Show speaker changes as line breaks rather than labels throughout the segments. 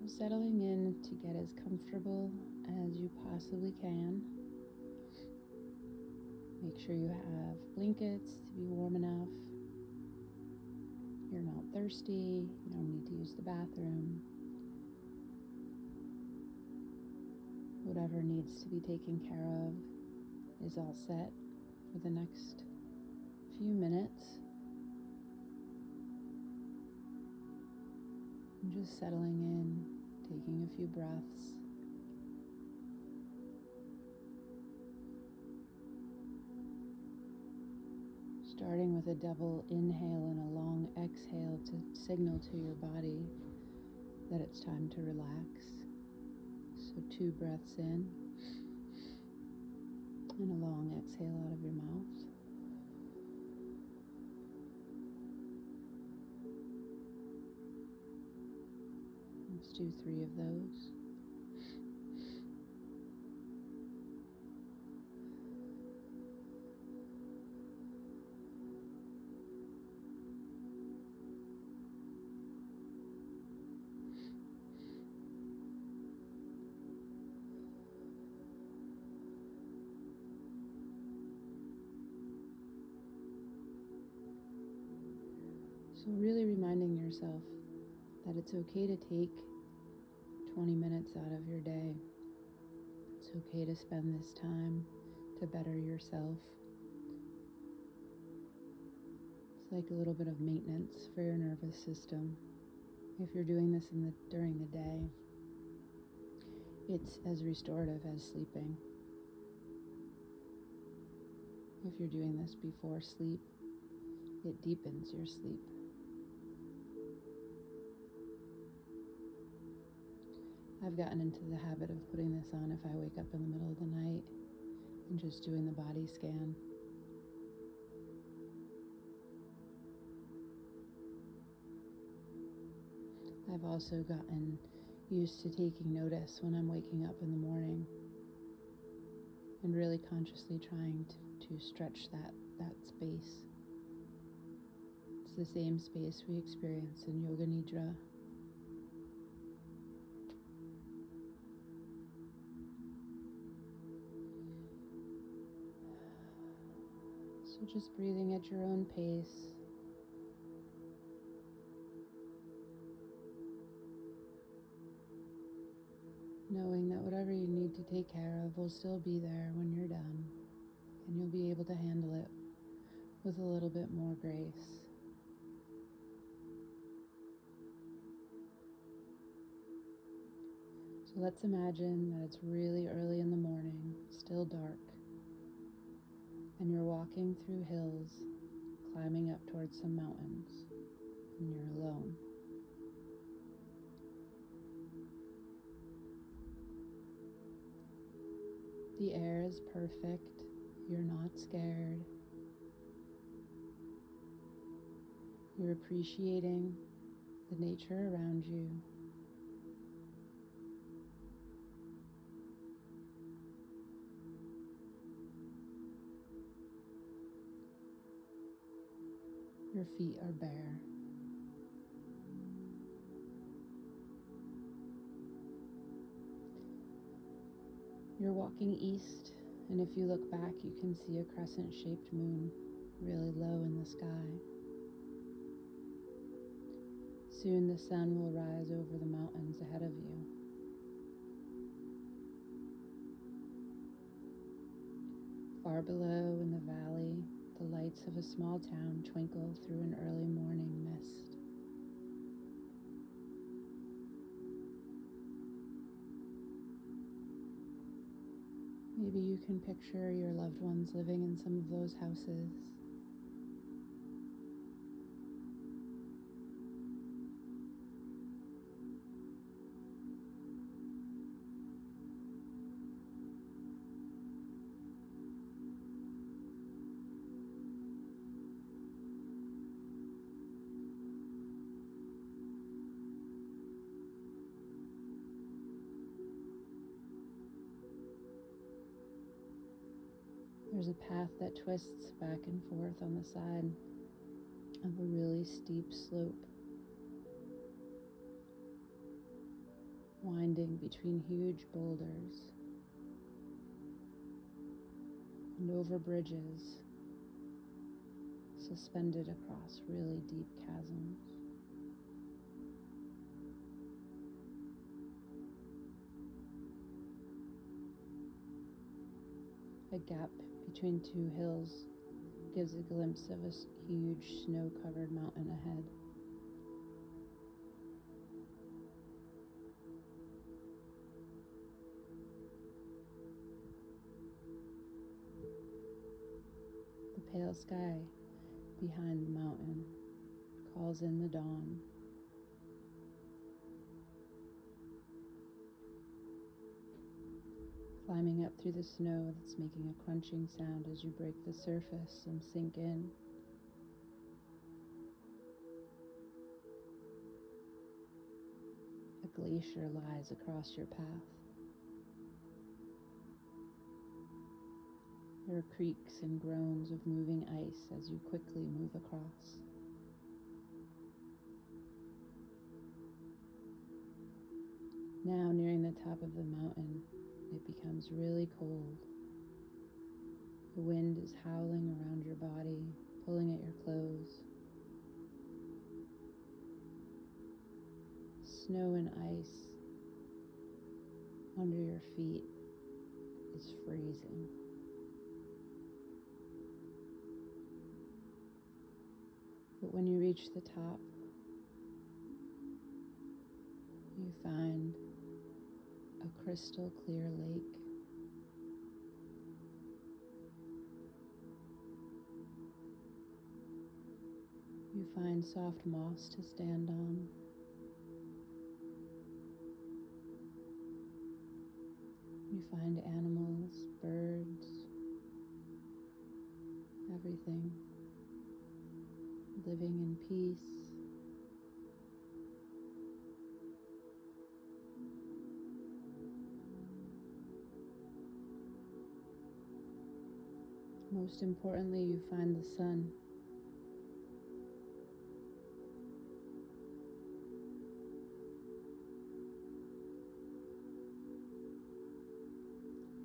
So settling in to get as comfortable as you possibly can. Make sure you have blankets to be warm enough. You're not thirsty. You don't need to use the bathroom. Whatever needs to be taken care of is all set for the next few minutes. And just settling in, taking a few breaths. Starting with a double inhale and a long exhale to signal to your body that it's time to relax. So 2 breaths in and a long exhale out of your mouth. Let's do 3 of those. So really reminding yourself that it's okay to take 20 minutes out of your day. It's okay to spend this time to better yourself. It's like a little bit of maintenance for your nervous system. If you're doing this during the day, it's as restorative as sleeping. If you're doing this before sleep, it deepens your sleep. I've gotten into the habit of putting this on if I wake up in the middle of the night and just doing the body scan. I've also gotten used to taking notice when I'm waking up in the morning and really consciously trying to stretch that space. It's the same space we experience in Yoga Nidra. So just breathing at your own pace. Knowing that whatever you need to take care of will still be there when you're done, and you'll be able to handle it with a little bit more grace. So let's imagine that it's really early in the morning, still dark, and you're walking through hills, climbing up towards some mountains, and you're alone. The air is perfect. You're not scared. You're appreciating the nature around you. Your feet are bare. You're walking east, and if you look back, you can see a crescent-shaped moon really low in the sky. Soon the sun will rise over the mountains ahead of you. Far below in the valley, the lights of a small town twinkle through an early morning mist. Maybe you can picture your loved ones living in some of those houses. There's a path that twists back and forth on the side of a really steep slope. winding between huge boulders and over bridges suspended across really deep chasms. A gap between two hills gives a glimpse of a huge snow-covered mountain ahead. The pale sky behind the mountain calls in the dawn. Climbing up through the snow that's making a crunching sound as you break the surface and sink in. A glacier lies across your path. There are creaks and groans of moving ice as you quickly move across. Now, nearing the top of the mountain, it becomes really cold. The wind is howling around your body, pulling at your clothes. Snow and ice under your feet is freezing. But when you reach the top, you find a crystal clear lake. You find soft moss to stand on. You find animals, birds, everything living in peace. Most importantly, you find the sun.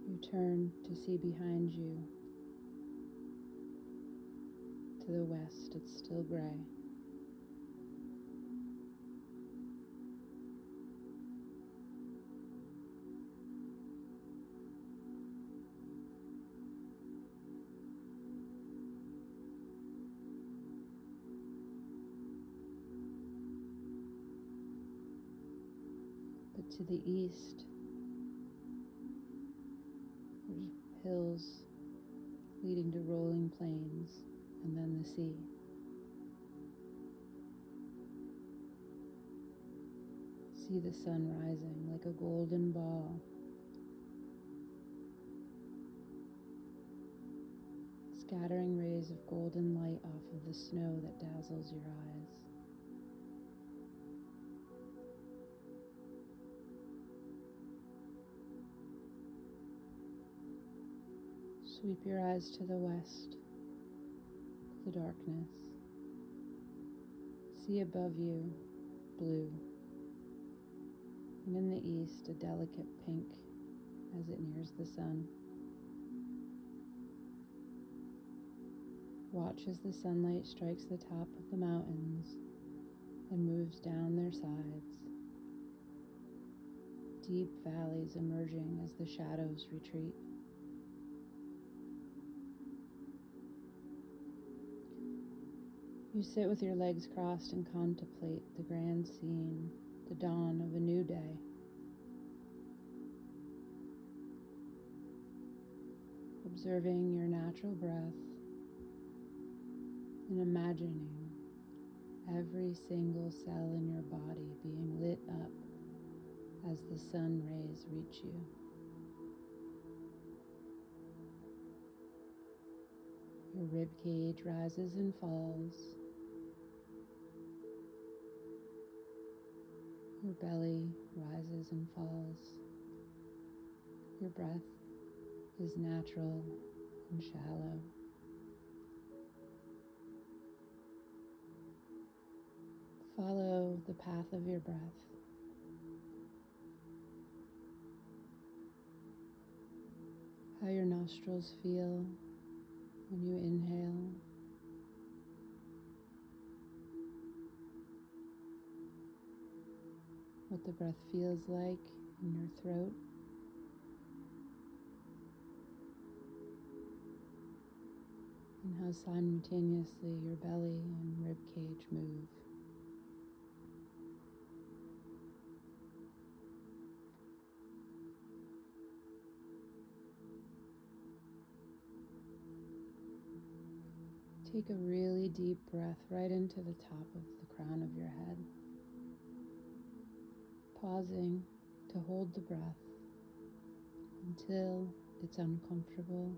You turn to see behind you. To the west, it's still gray. But to the east, there's hills leading to rolling plains and then the sea. See the sun rising like a golden ball, scattering rays of golden light off of the snow that dazzles your eyes. Sweep your eyes to the west, the darkness. See above you, blue, and in the east, a delicate pink as it nears the sun. Watch as the sunlight strikes the top of the mountains and moves down their sides. Deep valleys emerging as the shadows retreat. You sit with your legs crossed and contemplate the grand scene, the dawn of a new day. Observing your natural breath and imagining every single cell in your body being lit up as the sun rays reach you. Your rib cage rises and falls. Your belly rises and falls. Your breath is natural and shallow. Follow the path of your breath. how your nostrils feel when you inhale. What the breath feels like in your throat. And how simultaneously your belly and rib cage move. Take a really deep breath right into the top of the crown of your head, pausing to hold the breath until it's uncomfortable,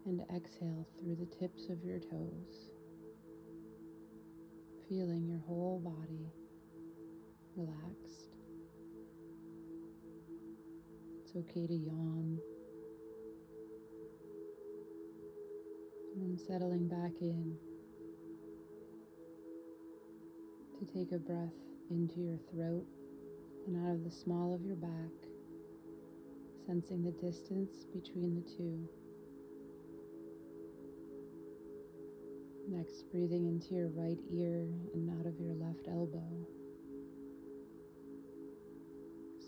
and exhale through the tips of your toes, feeling your whole body relaxed. It's okay to yawn, and then settling back in to take a breath into your throat and out of the small of your back, sensing the distance between the two. Next, breathing into your right ear and out of your left elbow,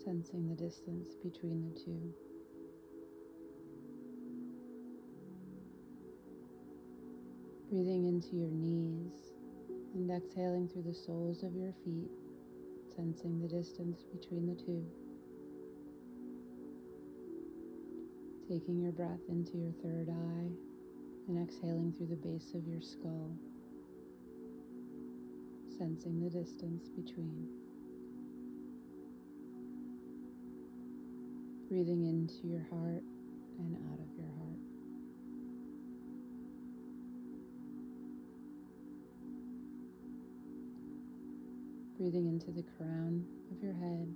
sensing the distance between the two. Breathing into your knees and exhaling through the soles of your feet, sensing the distance between the two. Taking your breath into your third eye and exhaling through the base of your skull, sensing the distance between. Breathing into your heart and out of your heart. Breathing into the crown of your head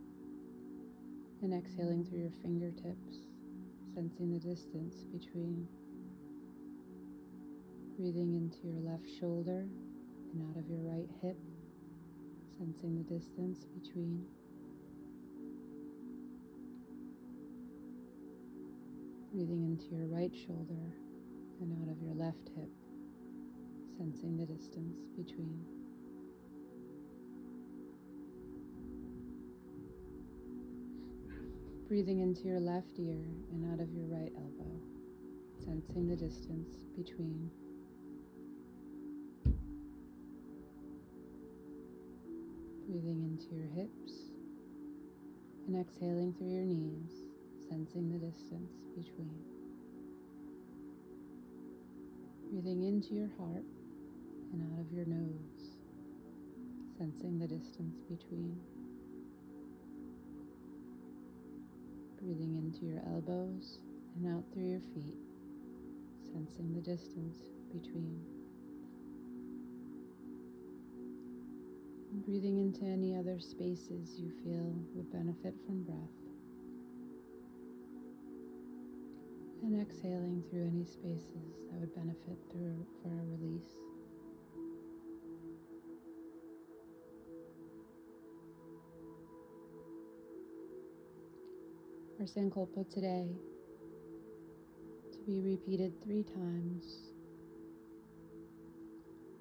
and exhaling through your fingertips, sensing the distance between. Breathing into your left shoulder and out of your right hip, sensing the distance between. Breathing into your right shoulder and out of your left hip, sensing the distance between. Breathing into your left ear and out of your right elbow, sensing the distance between. Breathing into your hips and exhaling through your knees, sensing the distance between. Breathing into your heart and out of your nose, sensing the distance between. Breathing into your elbows and out through your feet, sensing the distance between. And breathing into any other spaces you feel would benefit from breath. And exhaling through any spaces that would benefit for a release. Our Sankalpa today, to be repeated 3 times,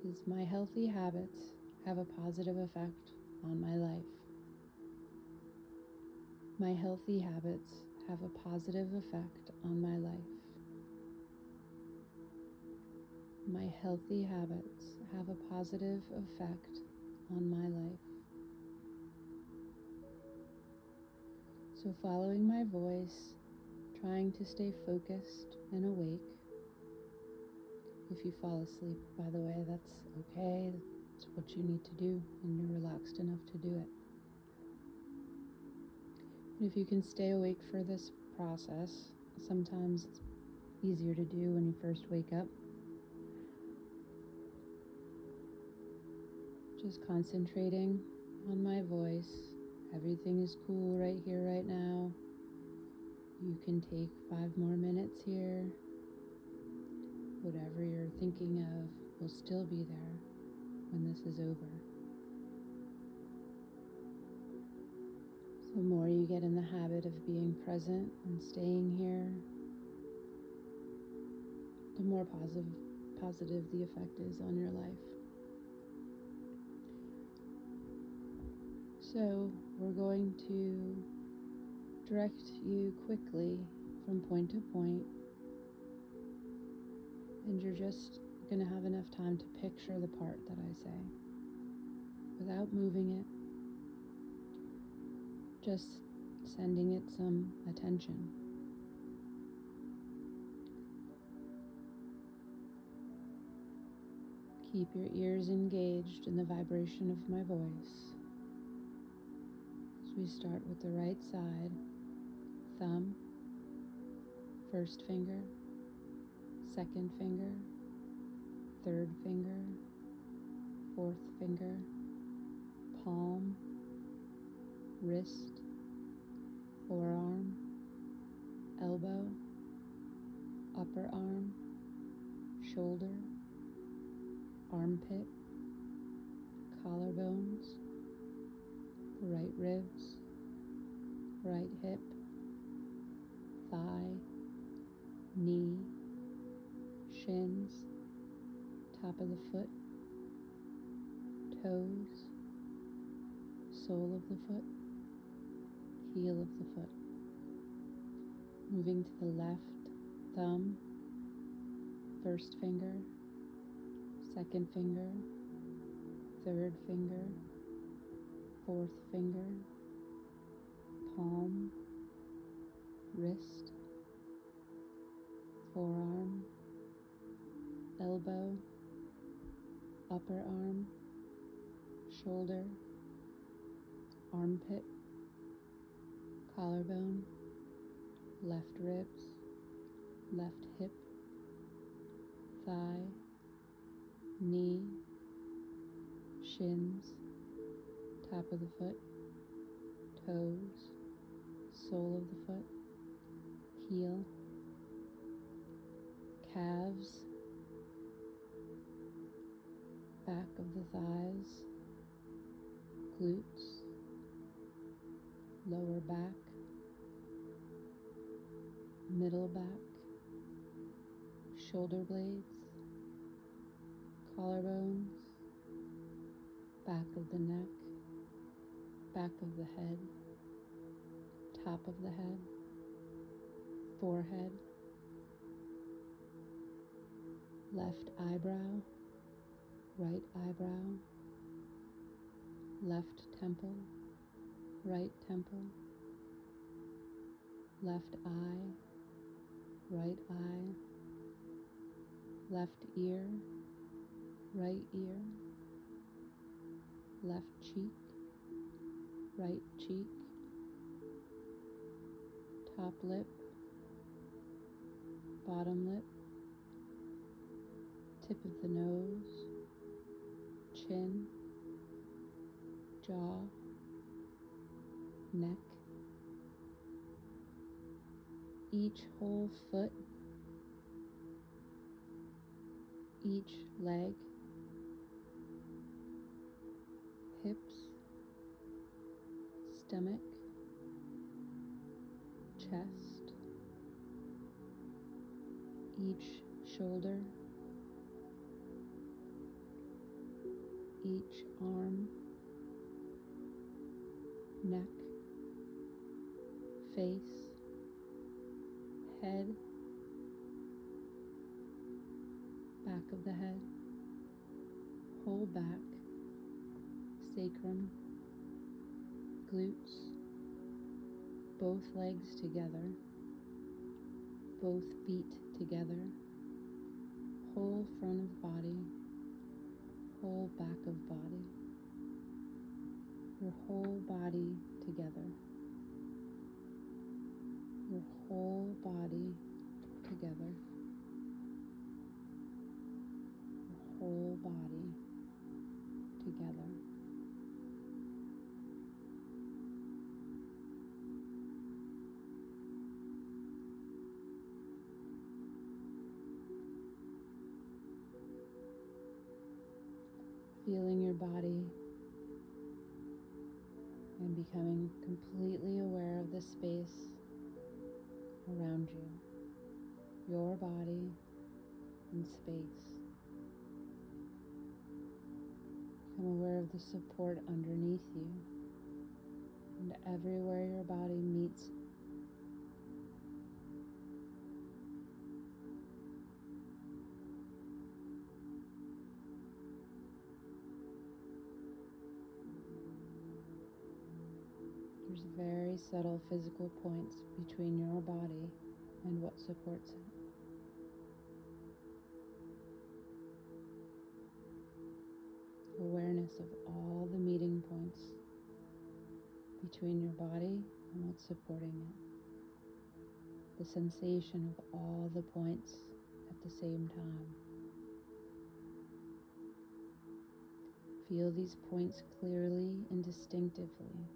is my healthy habits have a positive effect on my life. My healthy habits have a positive effect on my life. My healthy habits have a positive effect on my life. So following my voice, trying to stay focused and awake. If you fall asleep, by the way, that's okay. It's what you need to do, and you're relaxed enough to do it. And if you can stay awake for this process, sometimes it's easier to do when you first wake up. Just concentrating on my voice. Everything is cool right here, right now. You can take 5 more minutes here. Whatever you're thinking of will still be there when this is over. The more you get in the habit of being present and staying here, the more positive the effect is on your life. So we're going to direct you quickly from point to point, and you're just going to have enough time to picture the part that I say without moving it, just sending it some attention. Keep your ears engaged in the vibration of my voice. So we start with the right side, thumb, first finger, second finger, third finger, fourth finger, palm, wrist, forearm, elbow, upper arm, shoulder, armpit, collarbones, the right ribs, right hip, thigh, knee, shins, top of the foot, toes, sole of the foot, heel of the foot. Moving to the left, thumb, first finger, second finger, third finger, fourth finger, palm, wrist, forearm, elbow, upper arm, shoulder, armpit, collarbone, left ribs, left hip, thigh, knee, shins, top of the foot, toes, sole of the foot, heel, calves, back of the thighs, glutes, lower back, middle back, shoulder blades, collarbones, back of the neck, back of the head, top of the head, forehead, left eyebrow, right eyebrow, left temple, right temple, left eye, right eye, left ear, right ear, left cheek, right cheek, top lip, bottom lip, tip of the nose, chin, jaw, neck, each whole foot, each leg, hips, stomach, chest, each shoulder, each arm, neck, face, head, back of the head, whole back, sacrum, glutes, both legs together, both feet together, whole front of body, whole back of body, your whole body together, your whole body together, your whole body together. Feeling your body and becoming completely aware of the space around you, your body and space. Become aware of the support underneath you and everywhere your body meets. There's very subtle physical points between your body and what supports it. Awareness of all the meeting points between your body and what's supporting it. The sensation of all the points at the same time. Feel these points clearly and distinctively.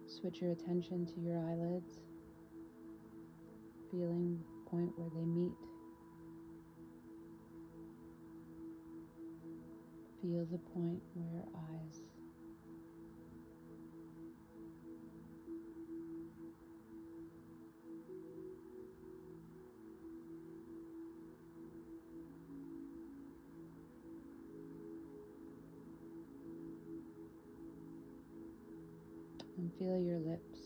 Switch your attention to your eyelids, feeling the point where they meet. Feel the point where your eyes. And feel your lips.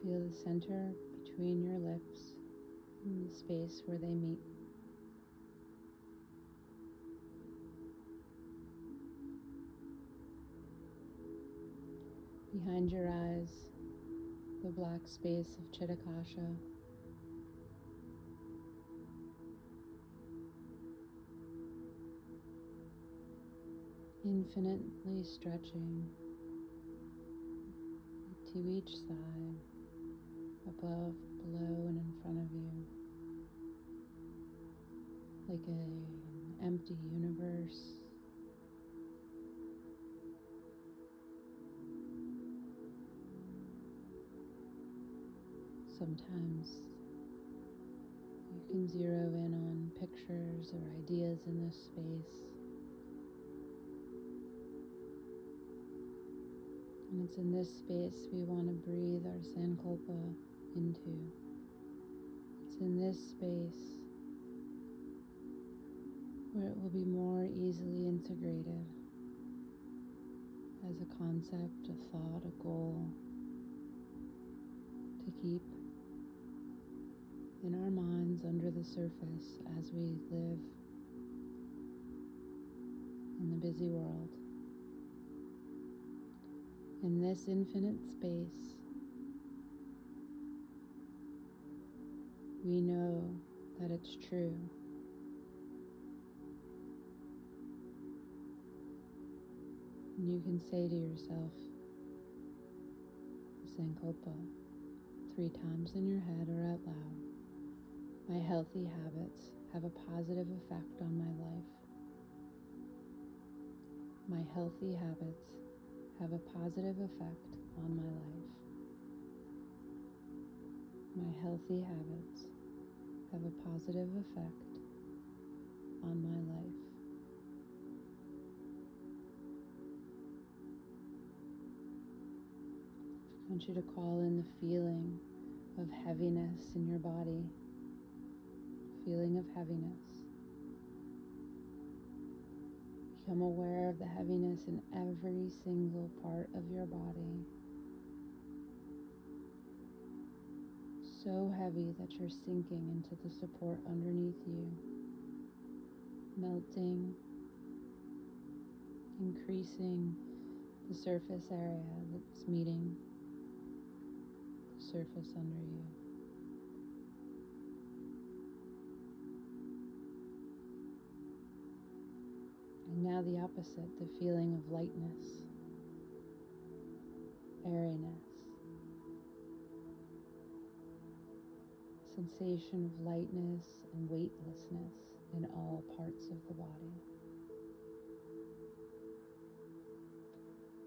Feel the center between your lips and the space where they meet. Behind your eyes, the black space of Chitakasha. Infinitely stretching to each side, above, below, and in front of you, like an empty universe. Sometimes you can zero in on pictures or ideas in this space. And it's in this space we want to breathe our Sankalpa into. It's in this space where it will be more easily integrated as a concept, a thought, a goal to keep in our minds under the surface as we live in the busy world. In this infinite space, we know that it's true. And you can say to yourself, Sankalpa, 3 times in your head or out loud. My healthy habits have a positive effect on my life. My healthy habits have a positive effect on my life. My healthy habits have a positive effect on my life. I want you to call in the feeling of heaviness in your body. Feeling of heaviness. Become aware of the heaviness in every single part of your body. So heavy that you're sinking into the support underneath you. Melting, increasing the surface area that's meeting the surface under you. And now the opposite, the feeling of lightness, airiness, sensation of lightness and weightlessness in all parts of the body.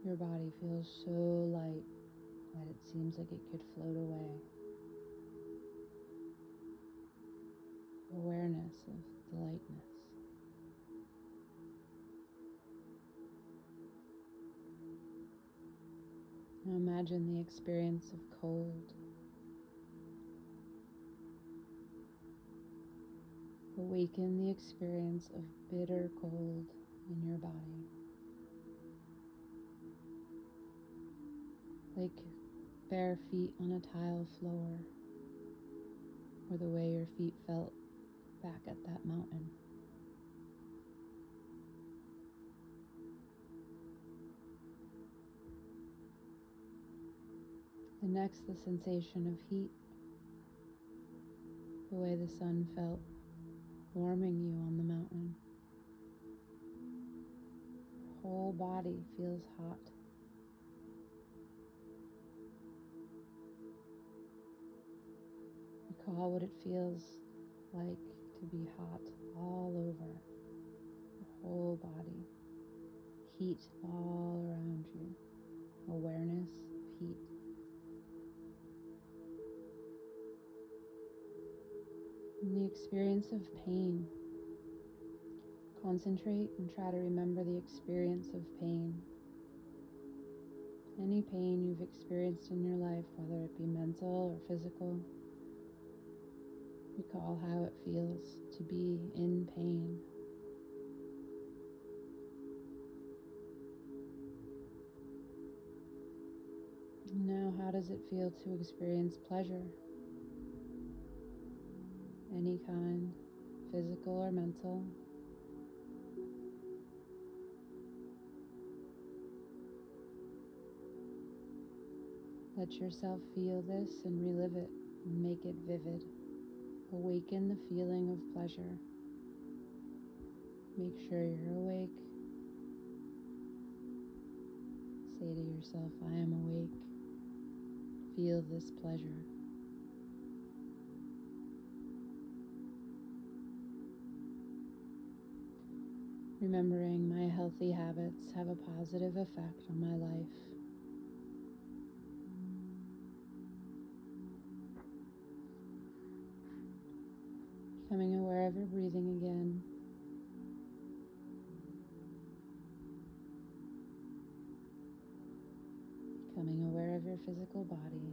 Your body feels so light that it seems like it could float away. Awareness of the lightness. Now imagine the experience of cold. Awaken the experience of bitter cold in your body. Like bare feet on a tile floor, or the way your feet felt back at that mountain. And next, the sensation of heat, the way the sun felt warming you on the mountain. Your whole body feels hot. Recall what it feels like to be hot all over your whole body. Heat all around you. Awareness of heat. And the experience of pain. Concentrate and try to remember the experience of pain. Any pain you've experienced in your life, whether it be mental or physical, recall how it feels to be in pain. Now, how does it feel to experience pleasure? Any kind, physical or mental. Let yourself feel this and relive it and make it vivid. Awaken the feeling of pleasure. Make sure you're awake. Say to yourself, I am awake. Feel this pleasure. Remembering my healthy habits have a positive effect on my life. Becoming aware of your breathing again. Becoming aware of your physical body.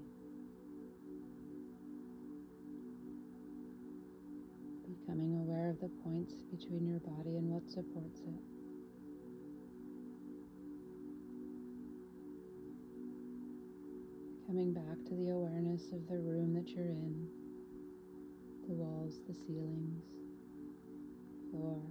Becoming aware of the points between your body and what supports it. Coming back to the awareness of the room that you're in, the walls, the ceilings, floor.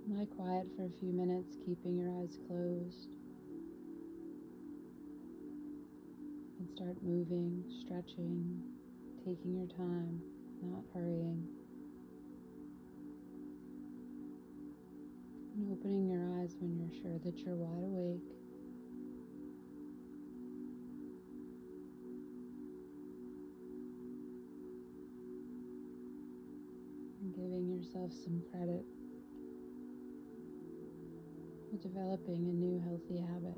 Lie quiet for a few minutes, keeping your eyes closed. And start moving, stretching, taking your time, not hurrying. And opening your eyes when you're sure that you're wide awake. And giving yourself some credit for developing a new healthy habit.